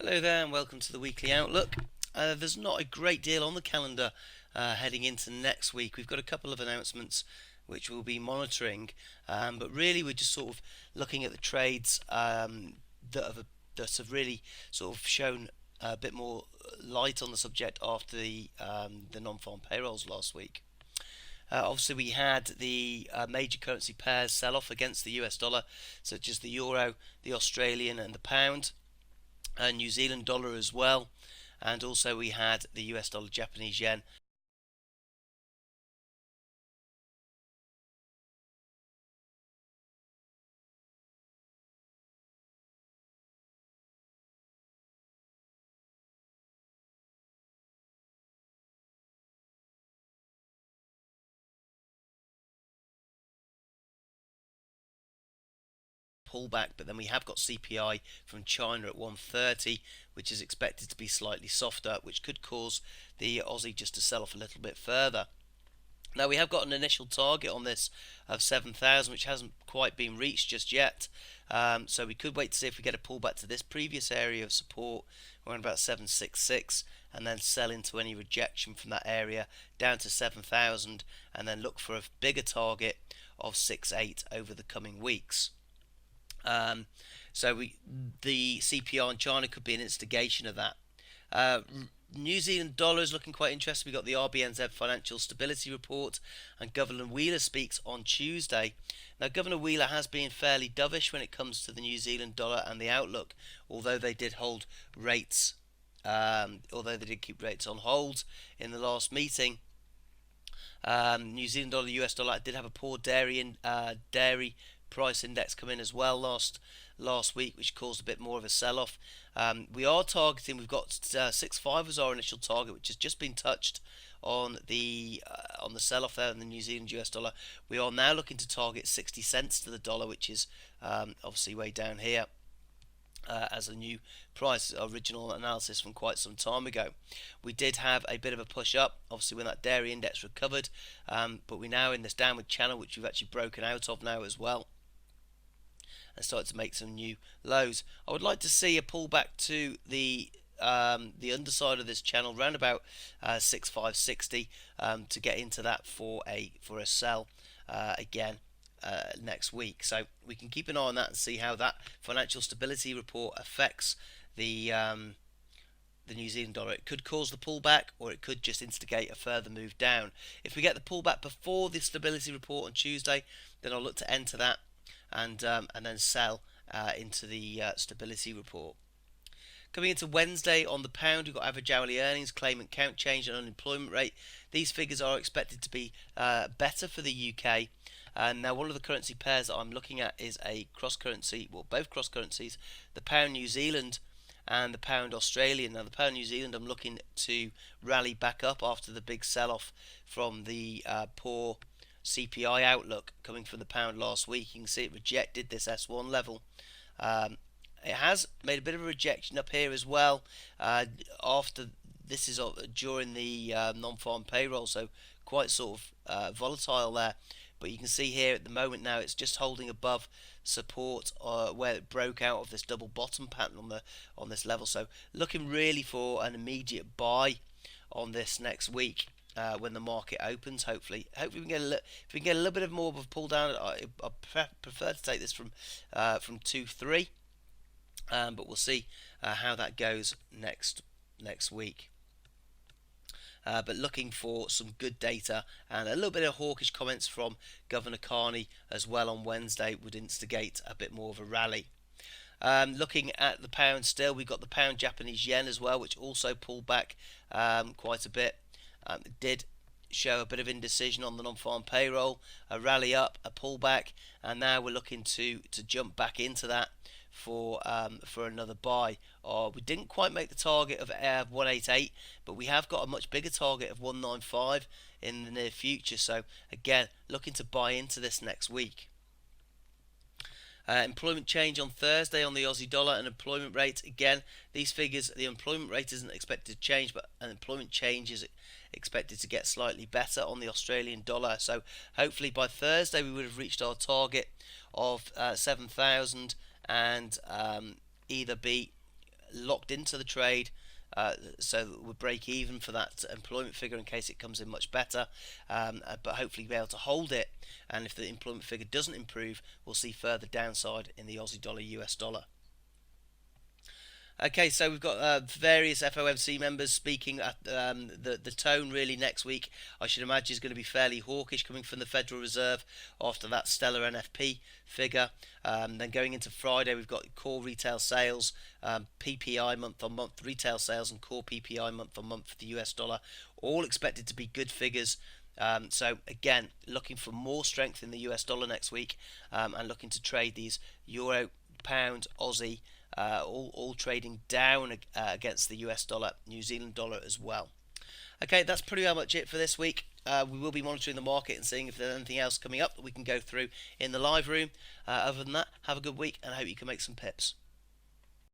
Hello there, and welcome to the weekly outlook. There's not a great deal on the calendar heading into next week. We've got a couple of announcements which we'll be monitoring, but really we're just sort of looking at the trades that have really sort of shown a bit more light on the subject after the non-farm payrolls last week. Obviously, we had the major currency pairs sell off against the US dollar, such as the euro, the Australian, and the pound. New Zealand dollar as well, and also we had the US dollar, Japanese yen. Pullback, but then we have got CPI from China at 130, which is expected to be slightly softer, which could cause the Aussie just to sell off a little bit further. Now we have got an initial target on this of 7,000, which hasn't quite been reached just yet. So we could wait to see if we get a pullback to this previous area of support around about 766, and then sell into any rejection from that area down to 7,000, and then look for a bigger target of 6.8 over the coming weeks. Um, the CPI in China could be an instigation of that. Uh, New Zealand dollar is looking quite interesting. We got the RBNZ Financial Stability Report, and Governor Wheeler speaks on Tuesday. Now, Governor Wheeler has been fairly dovish when it comes to the New Zealand dollar and the outlook, although they did hold rates, although they did keep rates on hold in the last meeting. New Zealand dollar, US dollar did have a poor dairy price index come in as well last week, which caused a bit more of a sell-off. We are targeting. We've got 6.5 as our initial target, which has just been touched on the sell-off there in the New Zealand US dollar. We are now looking to target 60 cents to the dollar, which is obviously way down here. As a new price, original analysis from quite some time ago. We did have a bit of a push up, obviously when that dairy index recovered, but we're now in this downward channel, which we've actually broken out of now as well, and started to make some new lows. I would like to see a pullback to the underside of this channel, around about 6,560, to get into that for a sell again. Next week, so we can keep an eye on that and see how that financial stability report affects the New Zealand dollar. It could cause the pullback, or it could just instigate a further move down. If we get the pullback before the stability report on Tuesday, then I'll look to enter that and then sell into the stability report. Coming into Wednesday on the pound, we've got average hourly earnings, claimant count change, and unemployment rate. These figures are expected to be better for the UK. And now one of the currency pairs that I'm looking at is a cross currency, well, both cross currencies, the pound New Zealand and the pound Australian. Now the pound New Zealand, I'm looking to rally back up after the big sell-off from the poor CPI outlook coming from the pound last week. You can see it rejected this S1 level. It has made a bit of a rejection up here as well. After this is during the non-farm payroll, so quite sort of volatile there. But you can see here at the moment now it's just holding above support where it broke out of this double bottom pattern on this level. So looking really for an immediate buy on this next week when the market opens. Hopefully we can get if we can get a little bit of more of a pull down. I prefer to take this from 2-3, but we'll see how that goes next week. But looking for some good data, and a little bit of hawkish comments from Governor Carney as well on Wednesday would instigate a bit more of a rally. Looking at the pound still, we've got the pound Japanese yen as well, which also pulled back quite a bit. It did show a bit of indecision on the non-farm payroll, a rally up, a pullback, and now we're looking to jump back into that for another buy. We didn't quite make the target of 188, but we have got a much bigger target of 195 in the near future. So again, looking to buy into this next week. Employment change on Thursday on the Aussie dollar and employment rate. Again, these figures, the employment rate isn't expected to change, but unemployment change is expected to get slightly better on the Australian dollar. So hopefully by Thursday we would have reached our target of 7,000 and either be locked into the trade. So that we'll break even for that employment figure in case it comes in much better, but hopefully be able to hold it. And if the employment figure doesn't improve, we'll see further downside in the Aussie dollar, US dollar. Okay, so we've got various FOMC members speaking. The tone really next week, I should imagine, is going to be fairly hawkish coming from the Federal Reserve after that stellar NFP figure. Then going into Friday, we've got core retail sales, PPI month on month retail sales, and core PPI month on month for the US dollar, all expected to be good figures. So again, looking for more strength in the US dollar next week, and looking to trade these euro, pound, Aussie. All trading down against the US dollar, New Zealand dollar as well. Okay, that's pretty much it for this week. We will be monitoring the market and seeing if there's anything else coming up that we can go through in the live room. Other than that, have a good week and I hope you can make some pips.